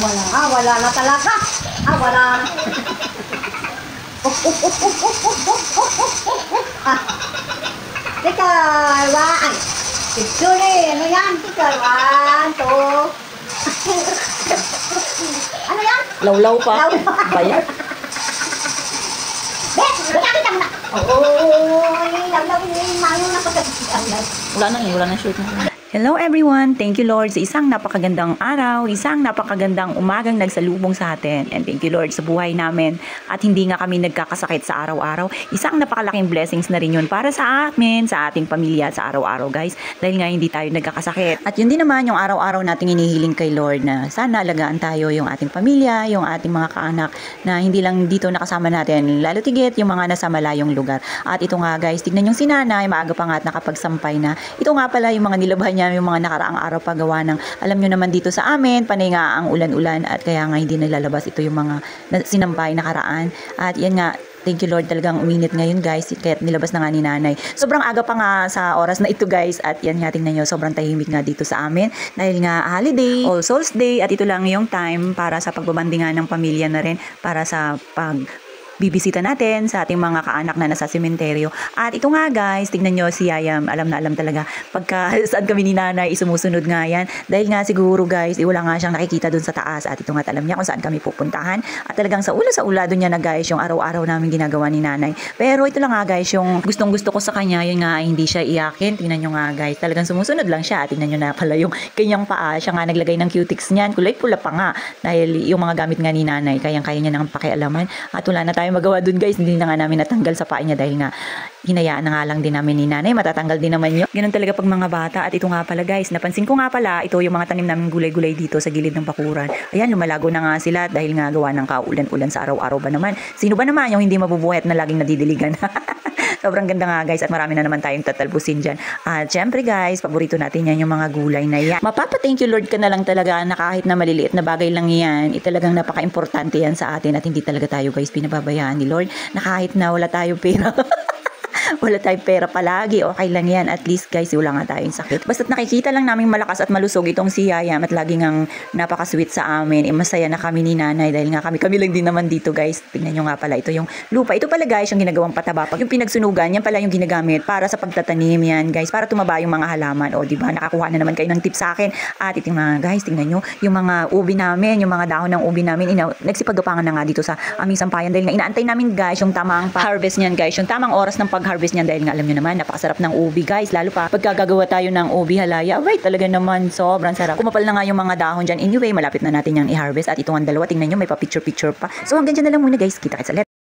wala na talaga. Wala na. Teka, one. Picture, ano yan? Teka, 1, 2. Ano yan? Lawlaw pa. Bayan. Nakakita mo na. Oo, lawlaw yung mayo na pagkakita. Wala na shoot na. Hello everyone! Thank you Lord sa isang napakagandang araw, isang napakagandang umagang nagsalubong sa atin. And thank you Lord sa buhay namin. At hindi nga kami nagkakasakit sa araw-araw. Isang napakalaking blessings na rin yun para sa amin, sa ating pamilya sa araw-araw guys. Dahil nga hindi tayo nagkakasakit. At yun din naman yung araw-araw nating inihiling kay Lord na sana alagaan tayo yung ating pamilya, yung ating mga kaanak na hindi lang dito nakasama natin. Lalo tigit yung mga nasa malayong lugar. At ito nga guys, tignan yung sinanay, maaga pa nga at nakapagsampay na. Ito nga pala yung mga nilabhan niya yung mga nakaraang araw paggawa ng alam nyo naman dito sa amin panay nga ang ulan-ulan at kaya nga hindi nalalabas ito yung mga sinampay nakaraan at yan nga. Thank you Lord, talagang uminit ngayon guys, kaya nilabas na nga ni nanay. Sobrang aga pa nga sa oras na ito guys at yan nga tingnan nyo, sobrang tahimik nga dito sa amin dahil nga holiday, All Souls Day at ito lang yung time para sa pagbabandingan ng pamilya na rin para sa bibisita natin sa ating mga kaanak na nasa sementeryo. At ito nga guys, tignan nyo si Yayam, alam na alam talaga pagka saan kami ni nanay, sumusunod nga yan. Dahil nga siguro guys, wala nga siyang nakikita dun sa taas at ito nga alam niya kung saan kami pupuntahan. At talagang sa ula dun niya na guys, yung araw-araw namin ginagawa ni nanay. Pero ito lang nga guys, yung gustong gusto ko sa kanya, yun nga hindi siya iyakin. Tingnan nyo nga guys, talagang sumusunod lang siya. At tingnan nyo na pala yung kanyang paa, siya nga naglagay ng cutics niyan, kulay pula pa nga. Dahil yung mga gamit nga ni nanay, kayang-kaya niya nang pakialaman. At wala na tayo magawa dun guys, hindi na nga namin natanggal sa paa niya dahil nga hinayaan na nga lang din namin ni nanay, matatanggal din naman yun. Ganun talaga pag mga bata. At ito nga pala guys, napansin ko nga pala, ito yung mga tanim namin gulay-gulay dito sa gilid ng bakuran. Ayan, lumalago na nga sila dahil nga gawa ng kaulan-ulan sa araw-araw ba naman. Sino ba naman yung hindi mabubuhay at na laging nadidiligan? Sobrang ganda nga guys at marami na naman tayong tatalbusin dyan. At syempre guys, paborito natin yan yung mga gulay na yan. Mapapa-thank you Lord ka na lang talaga na kahit na maliliit na bagay lang yan, talagang napaka-importante yan sa atin at hindi talaga tayo guys pinababayaan ni Lord na kahit na wala tayong pera. Wala tayong pera palagi, okay lang yan. At least guys, wala nga tayong sakit. Basta't nakikita lang namin malakas at malusog itong si Yayam at laging ang napaka-sweet sa amin. Masaya na kami ni nanay dahil nga kami lang din naman dito guys. Tingnan nyo nga pala, ito yung lupa. Ito pala guys, yung ginagawang pataba. Pag yung pinagsunugan, yan pala yung ginagamit para sa pagtatanim yan guys. Para tumaba yung mga halaman. O diba, nakakuha na naman kayo ng tips sa akin. At ito mga guys, tingnan nyo, yung mga ubi namin, yung mga dahon ng ubi namin, nagsipagapangan na nga dito sa aming sampayan. Dahil nga inaantay namin guys, yung tamang harvest niyan guys. Yung tamang oras ng pag-harvest niyan dahil nga alam nyo naman napakasarap ng ubi guys, lalo pa pagkagagawa tayo ng ubi halaya, abay talaga naman sobrang sarap. Kumapal na nga yung mga dahon dyan. Anyway, malapit na natin yung i-harvest at ito ang dalawa, tingnan nyo may pa picture pa. So hanggang dyan na lang muna guys, kita-kits ulit.